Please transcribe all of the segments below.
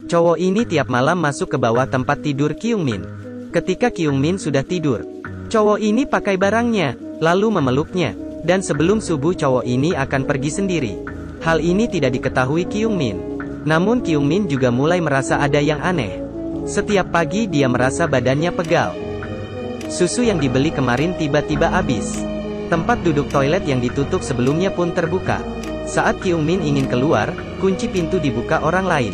Cowok ini tiap malam masuk ke bawah tempat tidur Kyung Min. Ketika Kyung Min sudah tidur, cowok ini pakai barangnya, lalu memeluknya, dan sebelum subuh cowok ini akan pergi sendiri. Hal ini tidak diketahui Kyung Min. Namun Kyung Min juga mulai merasa ada yang aneh. Setiap pagi dia merasa badannya pegal. Susu yang dibeli kemarin tiba-tiba habis. Tempat duduk toilet yang ditutup sebelumnya pun terbuka. Saat Kyung Min ingin keluar, kunci pintu dibuka orang lain.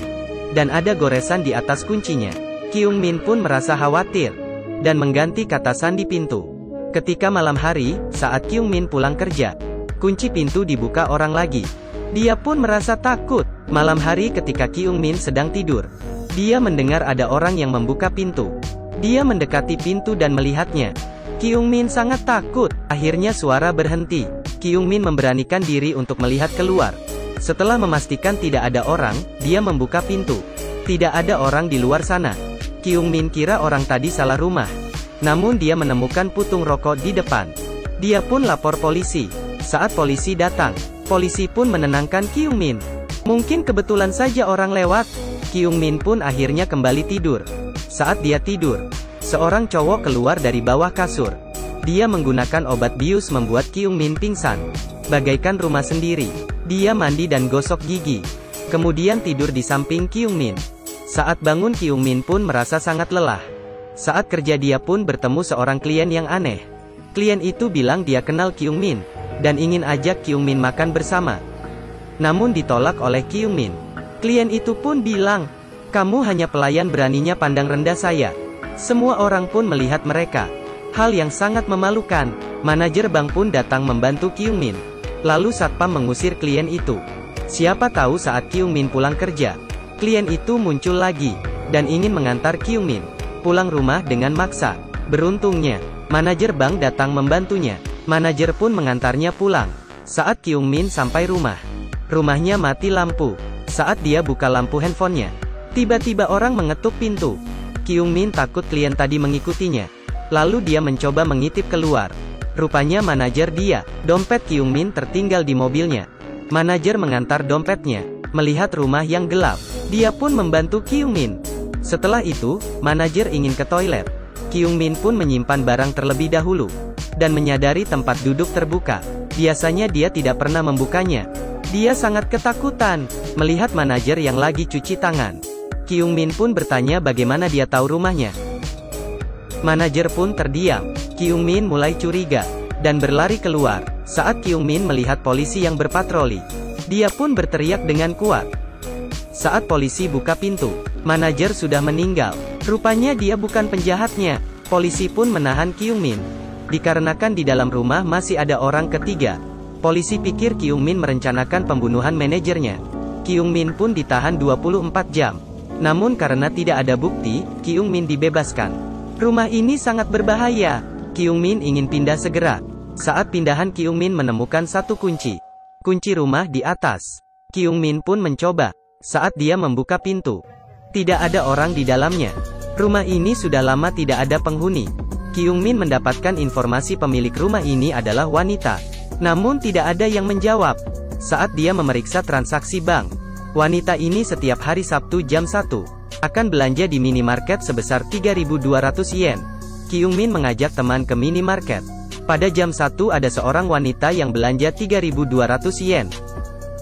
Dan ada goresan di atas kuncinya. Kyung Min pun merasa khawatir, dan mengganti kata sandi pintu. Ketika malam hari, saat Kyung Min pulang kerja, kunci pintu dibuka orang lagi. Dia pun merasa takut. Malam hari ketika Kyung Min sedang tidur, dia mendengar ada orang yang membuka pintu. Dia mendekati pintu dan melihatnya. Kyung Min sangat takut. Akhirnya suara berhenti. Kyung Min memberanikan diri untuk melihat keluar. Setelah memastikan tidak ada orang, dia membuka pintu. Tidak ada orang di luar sana. Kyung Min kira orang tadi salah rumah. Namun dia menemukan putung rokok di depan. Dia pun lapor polisi. Saat polisi datang, polisi pun menenangkan Kyung Min. Mungkin kebetulan saja orang lewat. Kyung Min pun akhirnya kembali tidur. Saat dia tidur, seorang cowok keluar dari bawah kasur. Dia menggunakan obat bius membuat Kyung Min pingsan. Bagaikan rumah sendiri. Dia mandi dan gosok gigi. Kemudian tidur di samping Kyung Min. Saat bangun Kyung Min pun merasa sangat lelah. Saat kerja dia pun bertemu seorang klien yang aneh. Klien itu bilang dia kenal Kyung Min, dan ingin ajak Kyung Min makan bersama. Namun ditolak oleh Kyung Min. Klien itu pun bilang, "Kamu hanya pelayan, beraninya pandang rendah saya." Semua orang pun melihat mereka. Hal yang sangat memalukan. Manajer bank pun datang membantu Kyung Min. Lalu satpam mengusir klien itu. Siapa tahu saat Kyung Min pulang kerja, klien itu muncul lagi, dan ingin mengantar Kyung Min pulang rumah dengan maksa. Beruntungnya, manajer bank datang membantunya. Manajer pun mengantarnya pulang. Saat Kyung Min sampai rumah, rumahnya mati lampu. Saat dia buka lampu handphonenya, tiba-tiba orang mengetuk pintu. Kyung Min takut klien tadi mengikutinya. Lalu dia mencoba mengintip keluar. Rupanya manajer dia. Dompet Kyung Min tertinggal di mobilnya. Manajer mengantar dompetnya. Melihat rumah yang gelap, dia pun membantu Kyung Min. Setelah itu, manajer ingin ke toilet. Kyung Min pun menyimpan barang terlebih dahulu, dan menyadari tempat duduk terbuka. Biasanya dia tidak pernah membukanya. Dia sangat ketakutan melihat manajer yang lagi cuci tangan. Kyung Min pun bertanya bagaimana dia tahu rumahnya. Manajer pun terdiam. Kyung Min mulai curiga, dan berlari keluar. Saat Kyung Min melihat polisi yang berpatroli, dia pun berteriak dengan kuat. Saat polisi buka pintu, manajer sudah meninggal. Rupanya dia bukan penjahatnya. Polisi pun menahan Kyung Min. Dikarenakan di dalam rumah masih ada orang ketiga, polisi pikir Kyung Min merencanakan pembunuhan manajernya. Kyung Min pun ditahan 24 jam. Namun karena tidak ada bukti, Kyung Min dibebaskan. Rumah ini sangat berbahaya. Kyung Min ingin pindah segera. Saat pindahan Kyung Min menemukan satu kunci. Kunci rumah di atas. Kyung Min pun mencoba. Saat dia membuka pintu, tidak ada orang di dalamnya. Rumah ini sudah lama tidak ada penghuni. Kyung Min mendapatkan informasi pemilik rumah ini adalah wanita. Namun tidak ada yang menjawab. Saat dia memeriksa transaksi bank, wanita ini setiap hari Sabtu jam 1 akan belanja di minimarket sebesar 3.200 yen. Kyung Min mengajak teman ke minimarket. Pada jam 1 ada seorang wanita yang belanja 3.200 yen.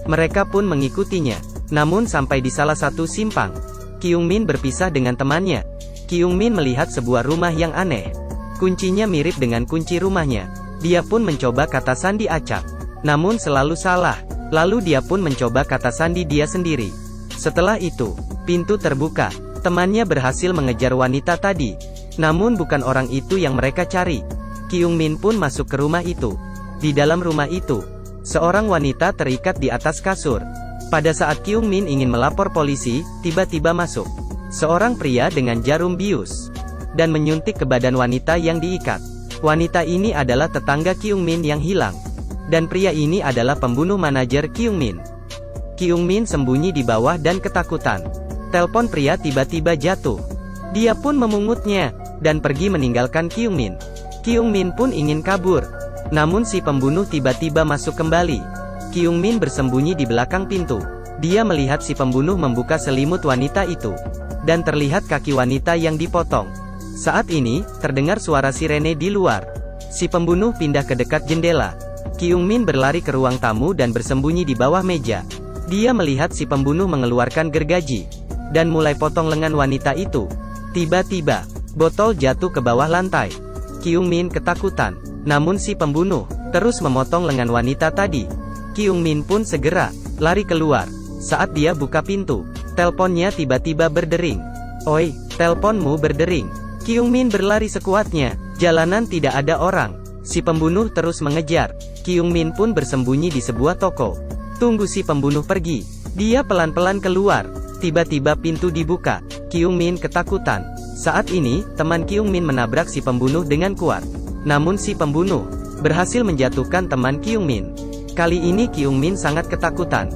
Mereka pun mengikutinya. Namun sampai di salah satu simpang, Kyung Min berpisah dengan temannya. Kyung Min melihat sebuah rumah yang aneh. Kuncinya mirip dengan kunci rumahnya. Dia pun mencoba kata sandi acak, namun selalu salah. Lalu dia pun mencoba kata sandi dia sendiri. Setelah itu, pintu terbuka. Temannya berhasil mengejar wanita tadi. Namun bukan orang itu yang mereka cari. Kyung Min pun masuk ke rumah itu. Di dalam rumah itu, seorang wanita terikat di atas kasur. Pada saat Kyung Min ingin melapor polisi, tiba-tiba masuk seorang pria dengan jarum bius, dan menyuntik ke badan wanita yang diikat. Wanita ini adalah tetangga Kyung Min yang hilang. Dan pria ini adalah pembunuh manajer Kyung Min. Kyung Min sembunyi di bawah dan ketakutan. Telepon pria tiba-tiba jatuh. Dia pun memungutnya, dan pergi meninggalkan Kyung Min. Kyung Min pun ingin kabur. Namun si pembunuh tiba-tiba masuk kembali. Kyung Min bersembunyi di belakang pintu. Dia melihat si pembunuh membuka selimut wanita itu. Dan terlihat kaki wanita yang dipotong. Saat ini, terdengar suara sirene di luar. Si pembunuh pindah ke dekat jendela. Kyung Min berlari ke ruang tamu dan bersembunyi di bawah meja. Dia melihat si pembunuh mengeluarkan gergaji. Dan mulai potong lengan wanita itu. Tiba-tiba, botol jatuh ke bawah lantai. Kyung Min ketakutan. Namun si pembunuh terus memotong lengan wanita tadi. Kyung Min pun segera lari keluar. Saat dia buka pintu, teleponnya tiba-tiba berdering. "Oi, teleponmu berdering." Kyung Min berlari sekuatnya. Jalanan tidak ada orang. Si pembunuh terus mengejar. Kyung Min pun bersembunyi di sebuah toko. Tunggu si pembunuh pergi. Dia pelan-pelan keluar. Tiba-tiba pintu dibuka. Kyung Min ketakutan. Saat ini, teman Kyung Min menabrak si pembunuh dengan kuat. Namun si pembunuh berhasil menjatuhkan teman Kyung Min. Kali ini Kyung Min sangat ketakutan.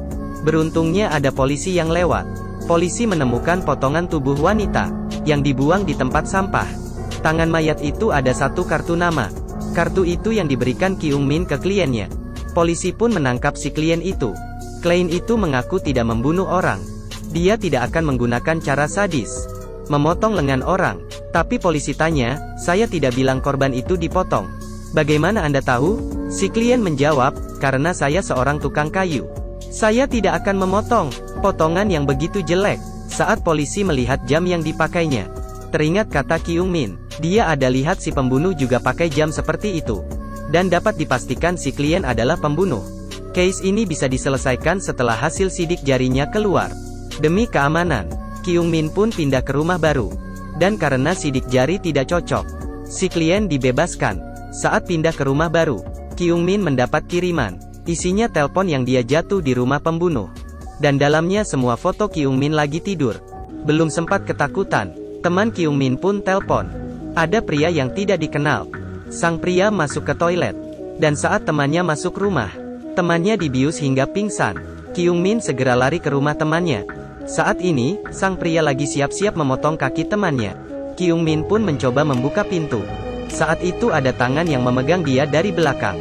Beruntungnya ada polisi yang lewat. Polisi menemukan potongan tubuh wanita yang dibuang di tempat sampah. Tangan mayat itu ada satu kartu nama. Kartu itu yang diberikan Kyung Min ke kliennya. Polisi pun menangkap si klien itu. Klien itu mengaku tidak membunuh orang. Dia tidak akan menggunakan cara sadis, memotong lengan orang. Tapi polisi tanya, "Saya tidak bilang korban itu dipotong. Bagaimana Anda tahu?" Si klien menjawab, "Karena saya seorang tukang kayu. Saya tidak akan memotong potongan yang begitu jelek." Saat polisi melihat jam yang dipakainya, teringat kata Kyung Min. Dia ada lihat si pembunuh juga pakai jam seperti itu. Dan dapat dipastikan si klien adalah pembunuh. Case ini bisa diselesaikan setelah hasil sidik jarinya keluar. Demi keamanan, Kyung Min pun pindah ke rumah baru. Dan karena sidik jari tidak cocok, si klien dibebaskan. Saat pindah ke rumah baru, Kyung Min mendapat kiriman. Isinya telepon yang dia jatuh di rumah pembunuh. Dan dalamnya semua foto Kyung Min lagi tidur. Belum sempat ketakutan, teman Kyung Min pun telepon. Ada pria yang tidak dikenal. Sang pria masuk ke toilet. Dan saat temannya masuk rumah, temannya dibius hingga pingsan. Kyung Min segera lari ke rumah temannya. Saat ini, sang pria lagi siap-siap memotong kaki temannya. Kyung Min pun mencoba membuka pintu. Saat itu ada tangan yang memegang dia dari belakang.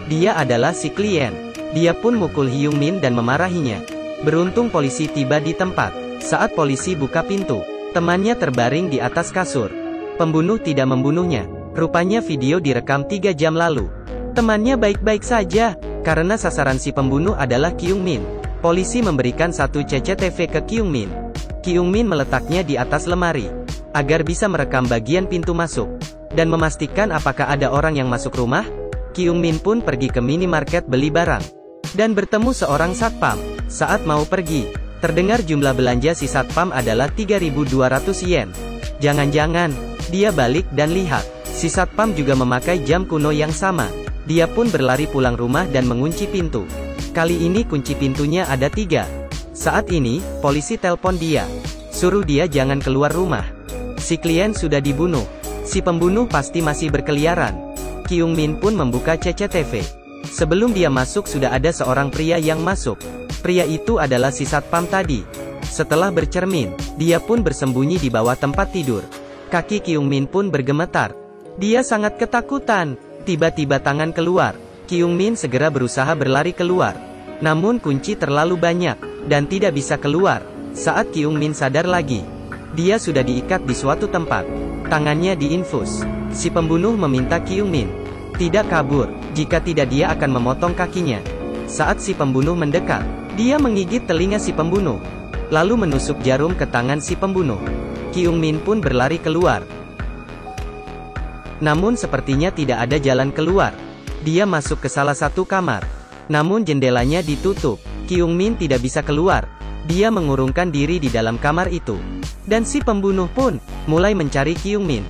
Dia adalah si klien. Dia pun mukul Kyung Min dan memarahinya. Beruntung polisi tiba di tempat. Saat polisi buka pintu, temannya terbaring di atas kasur. Pembunuh tidak membunuhnya. Rupanya video direkam 3 jam lalu. Temannya baik-baik saja, karena sasaran si pembunuh adalah Kyung Min. Polisi memberikan satu CCTV ke Kyung Min. Kyung Min meletaknya di atas lemari, agar bisa merekam bagian pintu masuk, dan memastikan apakah ada orang yang masuk rumah. Kyung Min pun pergi ke minimarket beli barang, dan bertemu seorang satpam. Saat mau pergi, terdengar jumlah belanja si satpam adalah 3.200 yen. Jangan-jangan, dia balik dan lihat, si satpam juga memakai jam kuno yang sama. Dia pun berlari pulang rumah dan mengunci pintu. Kali ini kunci pintunya ada 3. Saat ini, polisi telepon dia. Suruh dia jangan keluar rumah. Si klien sudah dibunuh. Si pembunuh pasti masih berkeliaran. Kyung Min pun membuka CCTV. Sebelum dia masuk sudah ada seorang pria yang masuk. Pria itu adalah si satpam tadi. Setelah bercermin, dia pun bersembunyi di bawah tempat tidur. Kaki Kyung Min pun bergemetar. Dia sangat ketakutan. Tiba-tiba tangan keluar. Kyung Min segera berusaha berlari keluar. Namun kunci terlalu banyak, dan tidak bisa keluar. Saat Kyung Min sadar lagi, dia sudah diikat di suatu tempat. Tangannya diinfus. Si pembunuh meminta Kyung Min tidak kabur, jika tidak dia akan memotong kakinya. Saat si pembunuh mendekat, dia menggigit telinga si pembunuh, lalu menusuk jarum ke tangan si pembunuh. Kyung Min pun berlari keluar. Namun sepertinya tidak ada jalan keluar. Dia masuk ke salah satu kamar. Namun jendelanya ditutup. Kyung Min tidak bisa keluar. Dia mengurungkan diri di dalam kamar itu. Dan si pembunuh pun mulai mencari Kyung Min.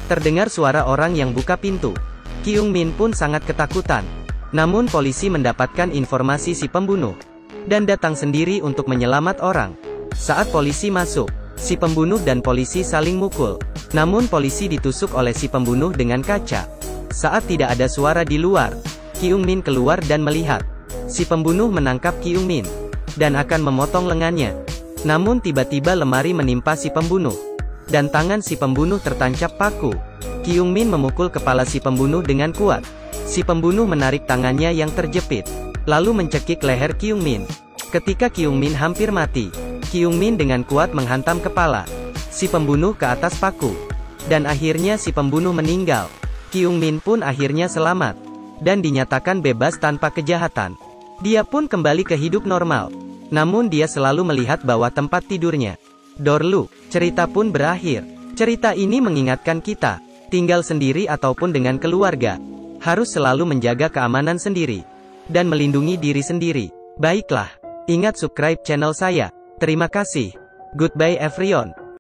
Terdengar suara orang yang buka pintu. Kyung Min pun sangat ketakutan. Namun polisi mendapatkan informasi si pembunuh dan datang sendiri untuk menyelamat orang. Saat polisi masuk, si pembunuh dan polisi saling mukul. Namun polisi ditusuk oleh si pembunuh dengan kaca. Saat tidak ada suara di luar, Kyung Min keluar dan melihat si pembunuh menangkap Kyung Min dan akan memotong lengannya. Namun tiba-tiba lemari menimpa si pembunuh, dan tangan si pembunuh tertancap paku. Kyung Min memukul kepala si pembunuh dengan kuat. Si pembunuh menarik tangannya yang terjepit, lalu mencekik leher Kyung Min. Ketika Kyungmin hampir mati, Kyungmin dengan kuat menghantam kepala si pembunuh ke atas paku. Dan akhirnya si pembunuh meninggal. Kyungmin pun akhirnya selamat dan dinyatakan bebas tanpa kejahatan. Dia pun kembali ke hidup normal. Namun dia selalu melihat bahwa tempat tidurnya Dorlu. Cerita pun berakhir. Cerita ini mengingatkan kita, tinggal sendiri ataupun dengan keluarga, harus selalu menjaga keamanan sendiri dan melindungi diri sendiri. Baiklah, ingat subscribe channel saya. Terima kasih. Goodbye everyone.